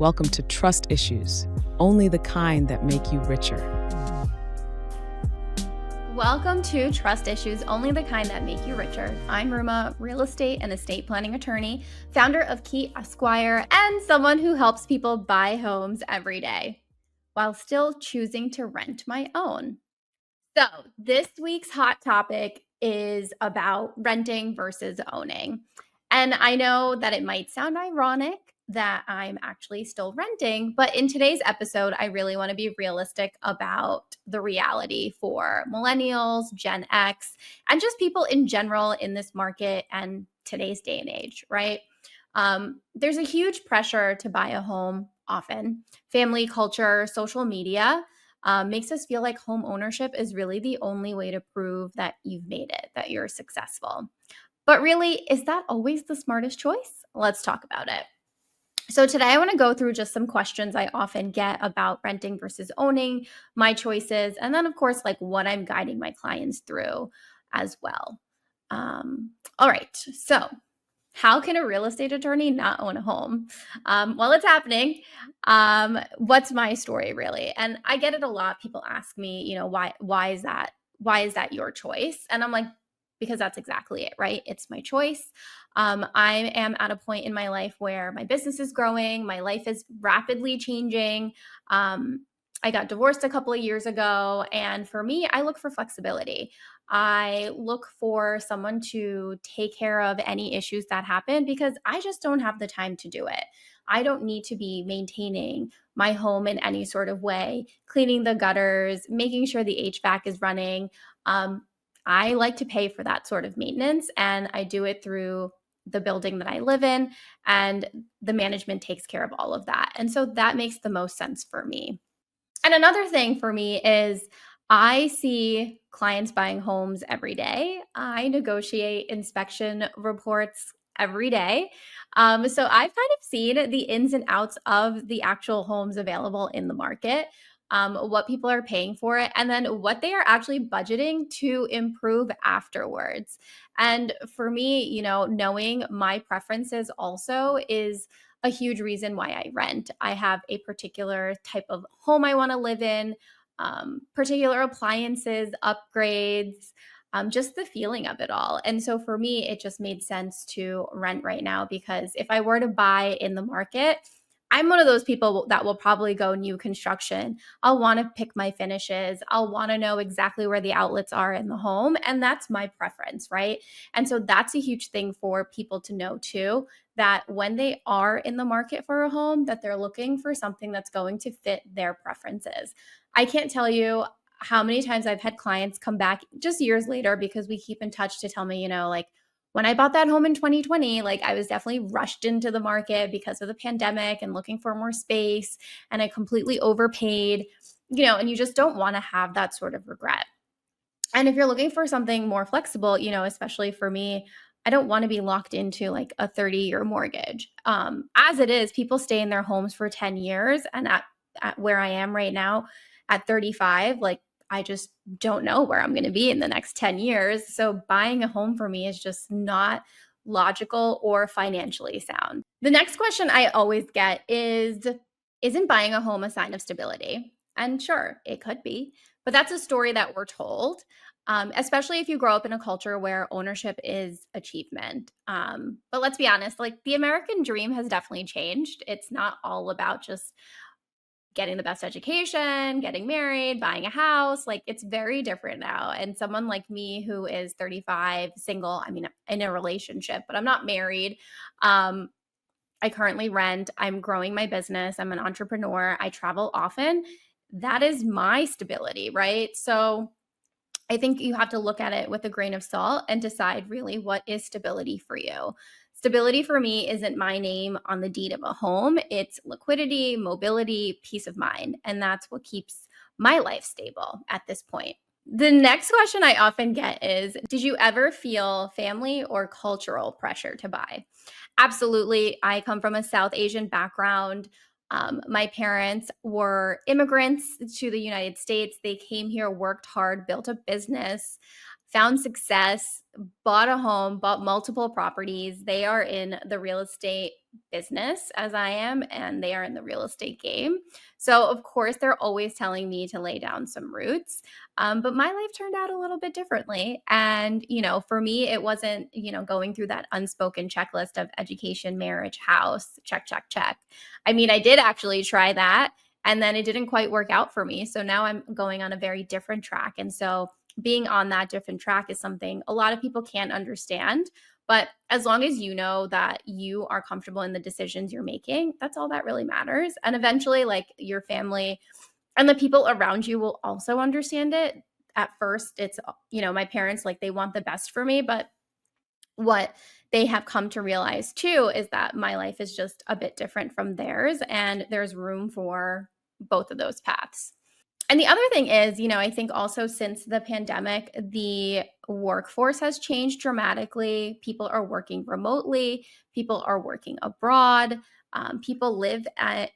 Welcome to Trust Issues, only the kind that make you richer. Welcome to Trust Issues, only the kind that make you richer. I'm Ruma, real estate and estate planning attorney, founder of Key Esquire, and someone who helps people buy homes every day while still choosing to rent my own. So this week's hot topic is about renting versus owning. And I know that it might sound ironic that I'm actually still renting, but in today's episode, I really want to be realistic about the reality for millennials, Gen X, and just people in general in this market and today's day and age, right? There's a huge pressure to buy a home often. Family culture, social media makes us feel like home ownership is really the only way to prove that you've made it, that you're successful. But really, is that always the smartest choice? Let's talk about it. So today I want to go through just some questions I often get about renting versus owning, my choices, and then of course, like what I'm guiding my clients through as well. All right, so how can a real estate attorney not own a home? Well, it's happening. What's my story really? And I get it a lot. People ask me, why is that? Why is that your choice? And I'm like, because that's exactly it, right? It's my choice. I am at a point in my life where my business is growing, my life is rapidly changing. I got divorced a couple of years ago, and for me, I look for flexibility. I look for someone to take care of any issues that happen because I just don't have the time to do it. I don't need to be maintaining my home in any sort of way, cleaning the gutters, making sure the HVAC is running. I like to pay for that sort of maintenance, and I do it through the building that I live in, and the management takes care of all of that. And so that makes the most sense for me. And another thing for me is I see clients buying homes every day. I negotiate inspection reports every day. So I've kind of seen the ins and outs of the actual homes available in the market, what people are paying for it, and then what they are actually budgeting to improve afterwards. And for me, knowing my preferences also is a huge reason why I rent. I have a particular type of home I want to live in, particular appliances, upgrades, just the feeling of it all. And so for me, it just made sense to rent right now because if I were to buy in the market, I'm one of those people that will probably go new construction. I'll want to pick my finishes. I'll want to know exactly where the outlets are in the home. And that's my preference, right? And so that's a huge thing for people to know too, that when they are in the market for a home, that they're looking for something that's going to fit their preferences. I can't tell you how many times I've had clients come back just years later because we keep in touch to tell me, like, when I bought that home in 2020, like I was definitely rushed into the market because of the pandemic and looking for more space, and I completely overpaid, and you just don't want to have that sort of regret. And if you're looking for something more flexible, especially for me, I don't want to be locked into like a 30-year mortgage. As it is, people stay in their homes for 10 years. And at where I am right now at 35, like I just don't know where I'm going to be in the next 10 years. So buying a home for me is just not logical or financially sound. The next question I always get is, isn't buying a home a sign of stability? And sure, it could be, but that's a story that we're told, especially if you grow up in a culture where ownership is achievement. But let's be honest, like the American dream has definitely changed. It's not all about just getting the best education, getting married, buying a house. Like it's very different now. And someone like me who is 35, single, I mean, in a relationship, but I'm not married. I currently rent. I'm growing my business. I'm an entrepreneur. I travel often. That is my stability, right? So I think you have to look at it with a grain of salt and decide really what is stability for you. Stability for me isn't my name on the deed of a home. It's liquidity, mobility, peace of mind. And that's what keeps my life stable at this point. The next question I often get is, did you ever feel family or cultural pressure to buy? Absolutely. I come from a South Asian background. My parents were immigrants to the United States. They came here, worked hard, built a business, found success, bought a home, bought multiple properties. They are in the real estate business as I am, and they are in the real estate game. So, of course, they're always telling me to lay down some roots. But my life turned out a little bit differently. And, for me, it wasn't, going through that unspoken checklist of education, marriage, house, check, check, check. I mean, I did actually try that. And then it didn't quite work out for me. So now I'm going on a very different track. And so being on that different track is something a lot of people can't understand. But as long as you know that you are comfortable in the decisions you're making, that's all that really matters. And eventually, like, your family and the people around you will also understand it. At first, it's, my parents, like, they want the best for me, but what they have come to realize too is that my life is just a bit different from theirs, and there's room for both of those paths. And the other thing is, I think also since the pandemic, the workforce has changed dramatically. People are working remotely, people are working abroad, people live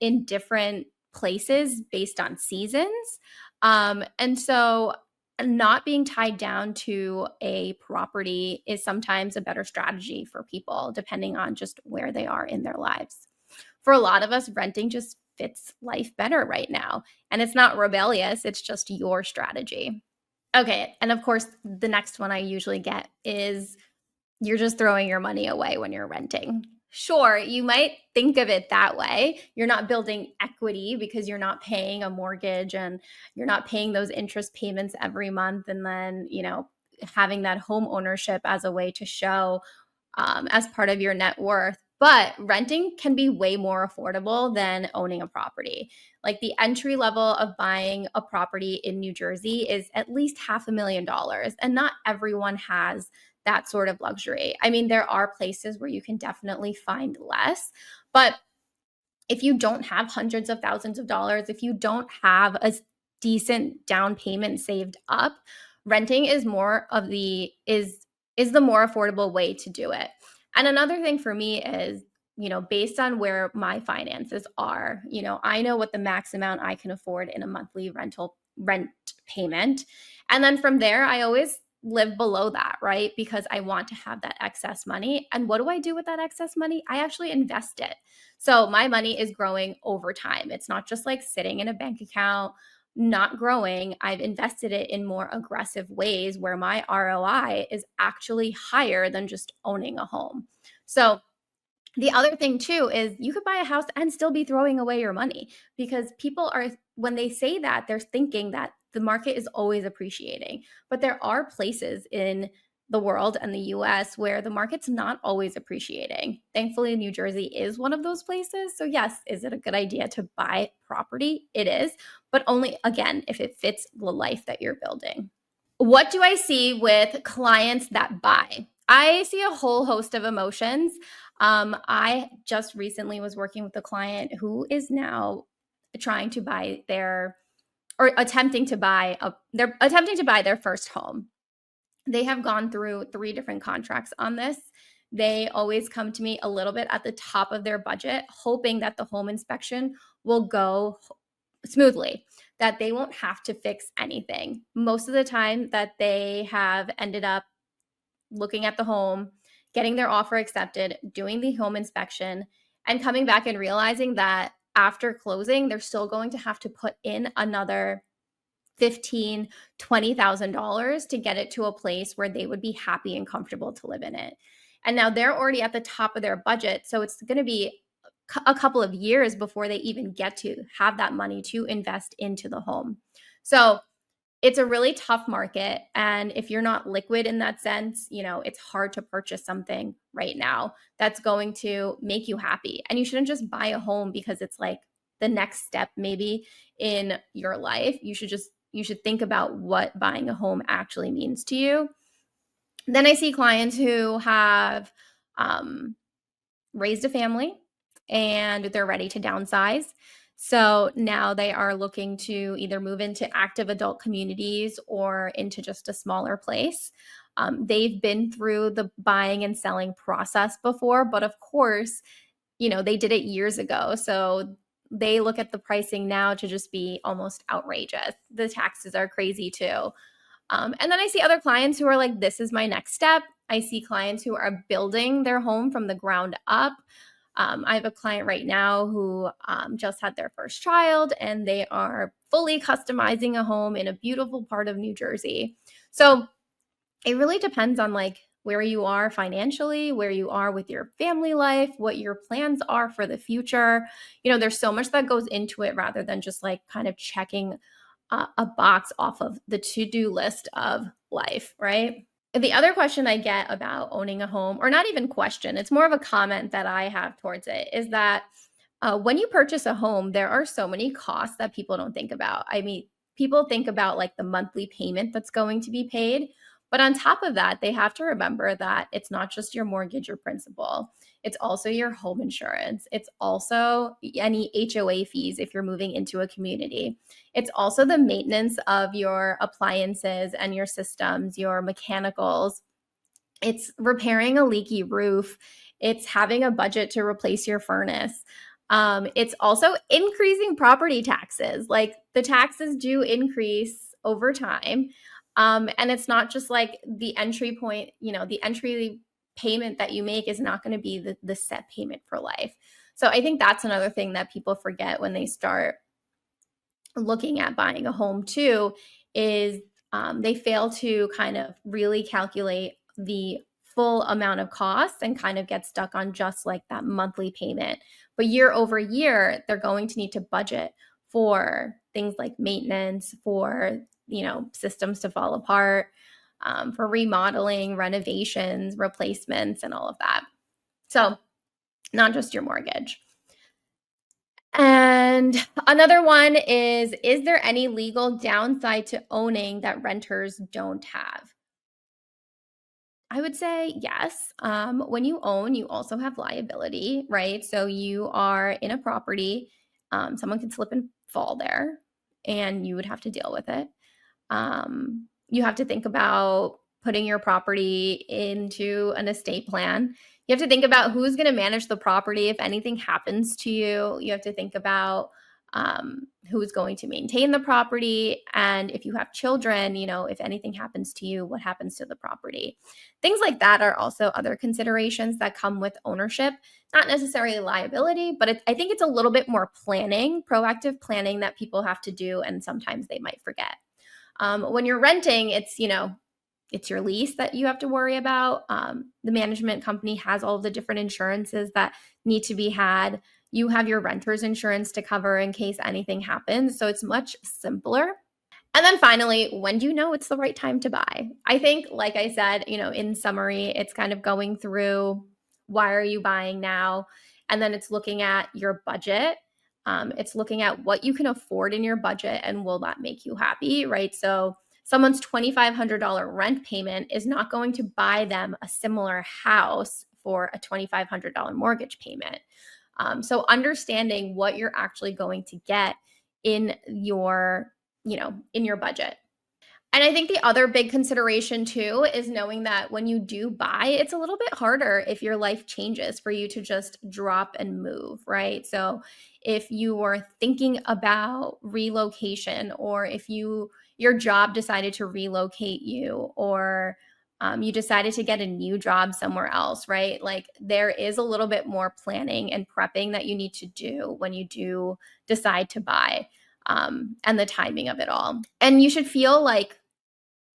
in different places based on seasons. And so not being tied down to a property is sometimes a better strategy for people, depending on just where they are in their lives. For a lot of us, renting just fits life better right now. And it's not rebellious, it's just your strategy. Okay. And of course, the next one I usually get is you're just throwing your money away when you're renting. Sure, you might think of it that way. You're not building equity because you're not paying a mortgage and you're not paying those interest payments every month. And then, having that home ownership as a way to show as part of your net worth. But renting can be way more affordable than owning a property. Like, the entry level of buying a property in New Jersey is at least $500,000. And not everyone has that sort of luxury. I mean, there are places where you can definitely find less. But if you don't have hundreds of thousands of dollars, if you don't have a decent down payment saved up, renting is the more affordable way to do it. And another thing for me is, based on where my finances are, I know what the max amount I can afford in a monthly rent payment. And then from there, I always live below that, right? Because I want to have that excess money. And what do I do with that excess money? I actually invest it. So my money is growing over time. It's not just like sitting in a bank account, not growing. I've invested it in more aggressive ways where my ROI is actually higher than just owning a home. So the other thing too is you could buy a house and still be throwing away your money, because people are, when they say that, they're thinking that the market is always appreciating. But there are places in the world and the US where the market's not always appreciating. Thankfully, New Jersey is one of those places. So yes, is it a good idea to buy property? It is, but only, again, if it fits the life that you're building. What do I see with clients that buy? I see a whole host of emotions. I just recently was working with a client who is now trying to buy they're attempting to buy their first home. They have gone through 3 different contracts on this. They always come to me a little bit at the top of their budget, hoping that the home inspection will go smoothly, that they won't have to fix anything. Most of the time that they have ended up looking at the home, getting their offer accepted, doing the home inspection, and coming back and realizing that after closing, they're still going to have to put in another $15,000, $20,000 to get it to a place where they would be happy and comfortable to live in it. And now they're already at the top of their budget. So it's going to be a couple of years before they even get to have that money to invest into the home. So it's a really tough market. And if you're not liquid in that sense, it's hard to purchase something right now that's going to make you happy. And you shouldn't just buy a home because it's like the next step maybe in your life. You should think about what buying a home actually means to you. Then I see clients who have raised a family and they're ready to downsize. So now they are looking to either move into active adult communities or into just a smaller place. They've been through the buying and selling process before, but of course, they did it years ago. So they look at the pricing now to just be almost outrageous. The taxes are crazy too. And then I see other clients who are like, this is my next step. I see clients who are building their home from the ground up. I have a client right now who just had their first child, and they are fully customizing a home in a beautiful part of New Jersey. So it really depends on like where you are financially, where you are with your family life, what your plans are for the future. There's so much that goes into it rather than just like kind of checking a box off of the to-do list of life, right? The other question I get about owning a home, or not even question, it's more of a comment that I have towards it, is that when you purchase a home, there are so many costs that people don't think about. I mean, people think about like the monthly payment that's going to be paid. But on top of that, they have to remember that it's not just your mortgage or principal. It's also your home insurance. It's also any HOA fees if you're moving into a community. It's also the maintenance of your appliances and your systems, your mechanicals. It's repairing a leaky roof. It's having a budget to replace your furnace. It's also increasing property taxes. Like the taxes do increase over time. And it's not just like the entry point, the entry payment that you make is not going to be the set payment for life. So I think that's another thing that people forget when they start looking at buying a home too, is they fail to kind of really calculate the full amount of costs and kind of get stuck on just like that monthly payment. But year over year, they're going to need to budget for things like maintenance, for systems to fall apart, for remodeling, renovations, replacements, and all of that. So not just your mortgage. And another one is there any legal downside to owning that renters don't have? I would say yes. When you own, you also have liability, right? So you are in a property, someone can slip and fall there, and you would have to deal with it. You have to think about putting your property into an estate plan. You have to think about who's going to manage the property if anything happens to you. You have to think about who's going to maintain the property. And if you have children, if anything happens to you, what happens to the property? Things like that are also other considerations that come with ownership, not necessarily liability, but I think it's a little bit more planning, proactive planning that people have to do. And sometimes they might forget. When you're renting, it's your lease that you have to worry about. The management company has all of the different insurances that need to be had. You have your renter's insurance to cover in case anything happens. So it's much simpler. And then finally, when do you know it's the right time to buy? I think, like I said, in summary, it's kind of going through why are you buying now? And then it's looking at your budget. It's looking at what you can afford in your budget and will that make you happy, right? So someone's $2,500 rent payment is not going to buy them a similar house for a $2,500 mortgage payment. So understanding what you're actually going to get in your budget. And I think the other big consideration too is knowing that when you do buy, it's a little bit harder if your life changes for you to just drop and move, right? So if you were thinking about relocation, or if your job decided to relocate you, or you decided to get a new job somewhere else, right? Like there is a little bit more planning and prepping that you need to do when you do decide to buy, and the timing of it all. And you should feel like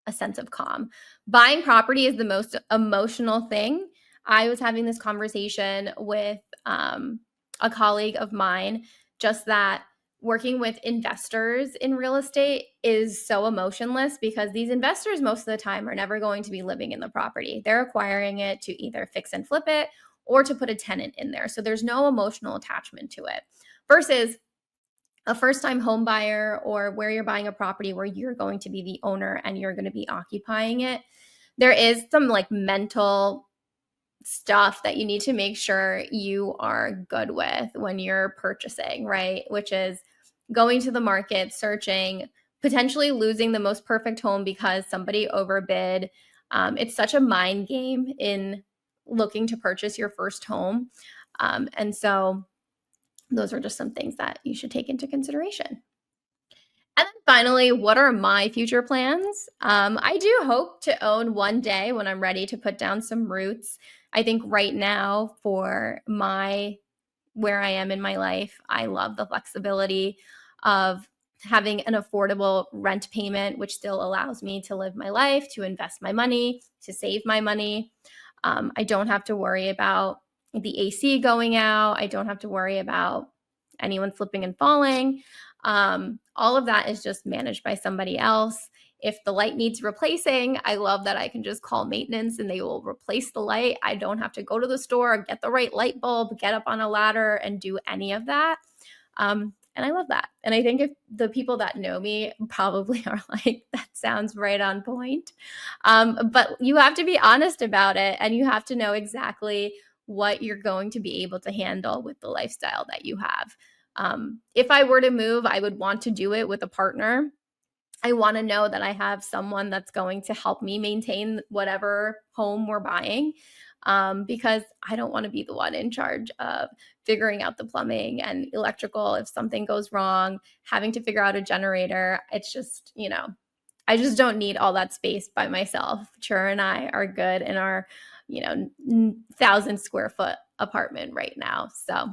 a sense of calm. Buying property is the most emotional thing. I was having this conversation with a colleague of mine, just that working with investors in real estate is so emotionless because these investors most of the time are never going to be living in the property. They're acquiring it to either fix and flip it or to put a tenant in there. So there's no emotional attachment to it. Versus a first-time home buyer, or where you're buying a property where you're going to be the owner and you're going to be occupying it, there is some like mental stuff that you need to make sure you are good with when you're purchasing, right? Which is going to the market, searching, potentially losing the most perfect home because somebody overbid. It's such a mind game in looking to purchase your first home. And so those are just some things that you should take into consideration. And then finally, what are my future plans? I do hope to own one day when I'm ready to put down some roots. I think right now, for where I am in my life, I love the flexibility of having an affordable rent payment, which still allows me to live my life, to invest my money, to save my money. I don't have to worry about the AC going out. I don't have to worry about anyone slipping and falling. All of that is just managed by somebody else. If the light needs replacing, I love that I can just call maintenance and they will replace the light. I don't have to go to the store, get the right light bulb, get up on a ladder, and do any of that. And I love that. And I think if the people that know me probably are like, that sounds right on point. But you have to be honest about it, and you have to know exactly what you're going to be able to handle with the lifestyle that you have. If I were to move, I would want to do it with a partner. I want to know that I have someone that's going to help me maintain whatever home we're buying, because I don't want to be the one in charge of figuring out the plumbing and electrical. If something goes wrong, having to figure out a generator, it's just, I just don't need all that space by myself. Chur and I are good in our, 1,000 square foot apartment right now. So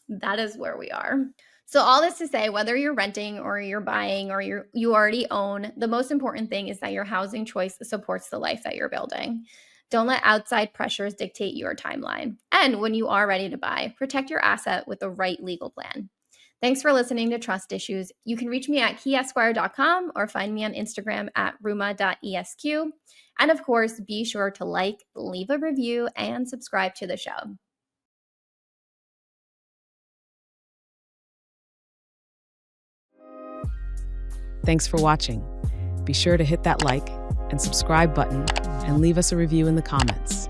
that is where we are. So all this to say, whether you're renting or you're buying or you already own, the most important thing is that your housing choice supports the life that you're building. Don't let outside pressures dictate your timeline. And when you are ready to buy, protect your asset with the right legal plan. Thanks for listening to Trust Issues. You can reach me at keyesquire.com or find me on Instagram at ruma.esq. And of course, be sure to like, leave a review, and subscribe to the show. Thanks for watching. Be sure to hit that like and subscribe button and leave us a review in the comments.